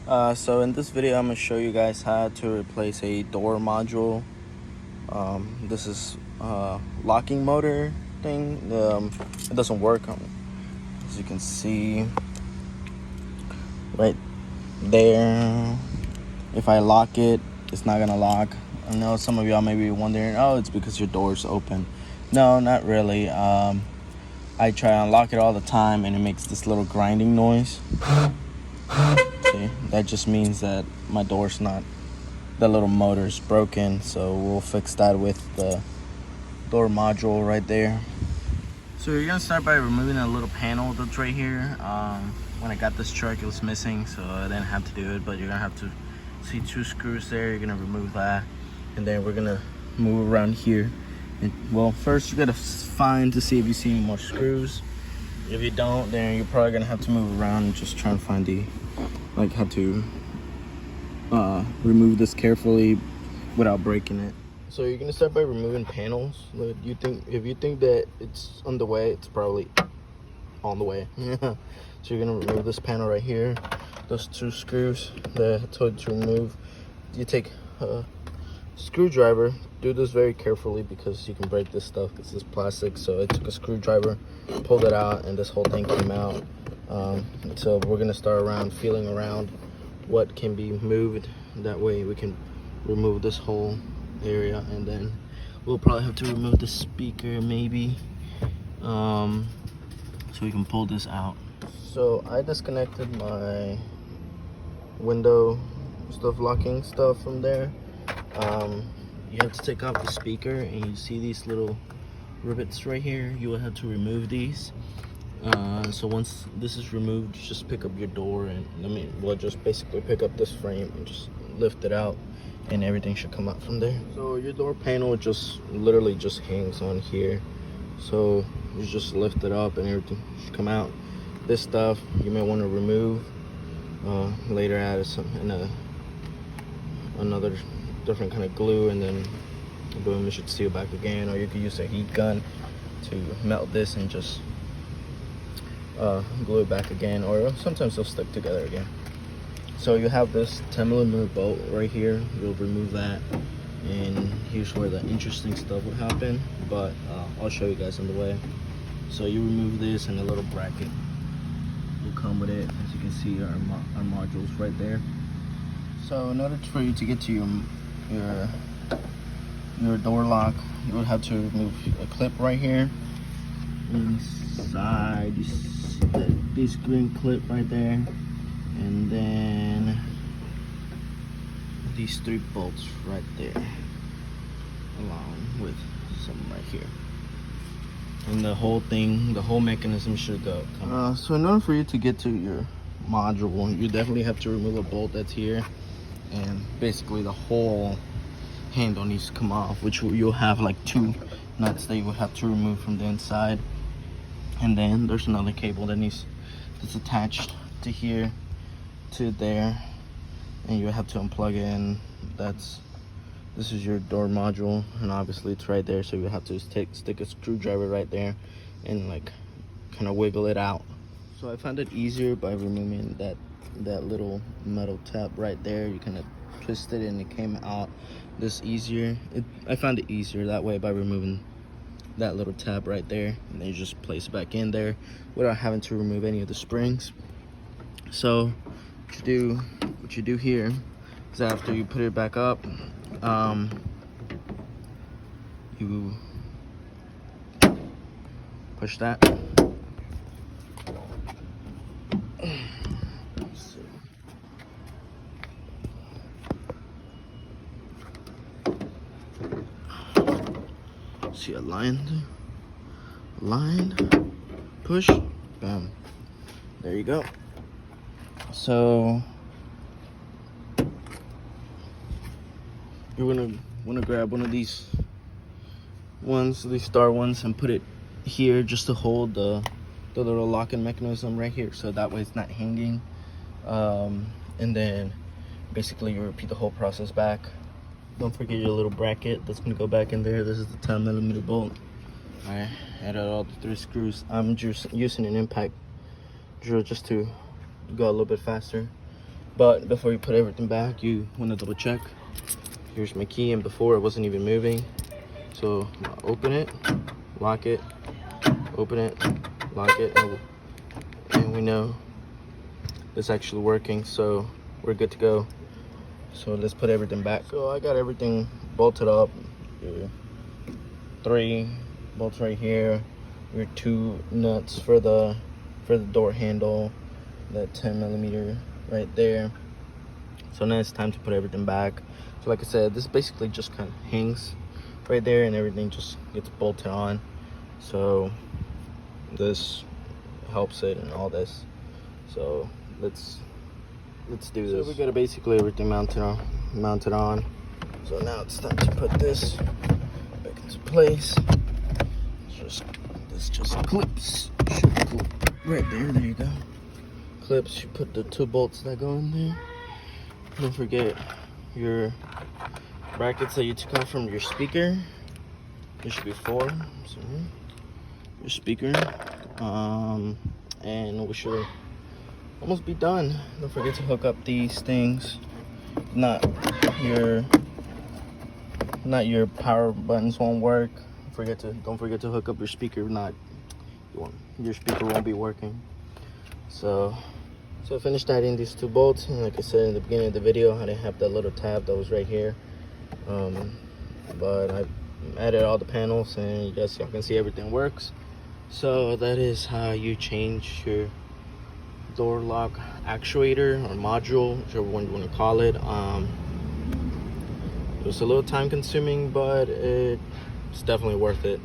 So in this video, I'm gonna show you guys how to replace a door module. This is locking motor thing. It doesn't work, as you can see right there. If I lock it, it's not gonna lock. I know some of y'all may be wondering, oh, it's because your door's open. No, not really. I try to unlock it all the time, and it makes this little grinding noise. See, that just means that my door's not, the little motor's broken, so we'll fix that with the door module right there. So you're gonna start by removing a little panel that's right here. When I got this truck, it was missing, so I didn't have to do it, but you're gonna have to see 2 screws there. You're gonna remove that, and then we're gonna move around here. And, well, first you gotta find to see if you see any more screws. If you don't, then you're probably gonna have to move around and just try and find the, like, how to remove this carefully without breaking it. So you're gonna start by removing panels. If you think that it's on the way, it's probably on the way. So you're gonna remove this panel right here, those 2 screws that I told you to remove. You take a screwdriver. Do this very carefully because you can break this stuff. This is plastic, so I took a screwdriver, pulled it out, and this whole thing came out. So we're gonna start feeling around what can be moved. That way we can remove this whole area, and then we'll probably have to remove the speaker maybe, so we can pull this out. So I disconnected my window locking stuff from there. You have to take off the speaker, and you see these little rivets right here. You will have to remove these. So once this is removed, just pick up your door, and we'll just basically pick up this frame and just lift it out, and everything should come out from there. So your door panel just literally just hangs on here, so you just lift it up and everything should come out. This stuff you may want to remove later, add another different kind of glue, and then boom, it should seal back again. Or you could use a heat gun to melt this and just glue it back again, or sometimes they'll stick together again. So you have this 10mm bolt right here. You'll remove that, and here's where the interesting stuff would happen, but I'll show you guys on the way. So you remove this, and a little bracket will come with it. As you can see, our modules right there. So in order for you to get to your door lock, you would have to remove a clip right here. Inside, you see this green clip right there, and then these 3 bolts right there, along with some right here. And the whole mechanism should come. So in order for you to get to your module, you definitely have to remove a bolt that's here, and basically the whole handle needs to come off, which you'll have like 2 nuts that you would have to remove from the inside. And then there's another cable that's attached to here to there, and you have to unplug it, and this is your door module, and obviously it's right there, so you have to stick a screwdriver right there and like kind of wiggle it out. So I found it easier by removing that little metal tab right there. You kind of twist it and it came out this easier. I found it easier that way by removing that little tab right there, and then you just place it back in there without having to remove any of the springs. So what you do here is, after you put it back up, you push that. See a lined push, bam, there you go. So you're gonna want to grab one of these star ones, and put it here just to hold the little locking mechanism right here, so that way it's not hanging. And then basically you repeat the whole process back. Don't forget your little bracket that's gonna go back in there. This is the 10mm bolt. I added all the 3 screws. I'm just using an impact drill just to go a little bit faster. But before you put everything back, you want to double check. Here's my key, and before it wasn't even moving. So open it, lock it, open it, lock it, and we know it's actually working, so we're good to go. So let's put everything back. So I got everything bolted up. 3 bolts right here. Your 2 nuts for the door handle. That 10mm right there. So now it's time to put everything back. So like I said, this basically just kind of hangs right there, and everything just gets bolted on. So this helps it and all this. So let's do this. So we got basically everything mounted on. So now it's time to put this back into place. This just clips. Should clip right there. There you go. Clips. You put the 2 bolts that go in there. Don't forget your brackets that you took out from your speaker. There should be 4. So your speaker, and we should almost be done. Don't forget to hook up these things. Not your power buttons won't work. Don't forget to hook up your speaker. Your speaker won't be working. So I finished adding these 2 bolts, and like I said in the beginning of the video, I didn't have that little tab that was right here. But I added all the panels, and y'all can see everything works. So that is how you change your door lock actuator or module, whichever one you want to call it. It was a little time consuming, but it's definitely worth it.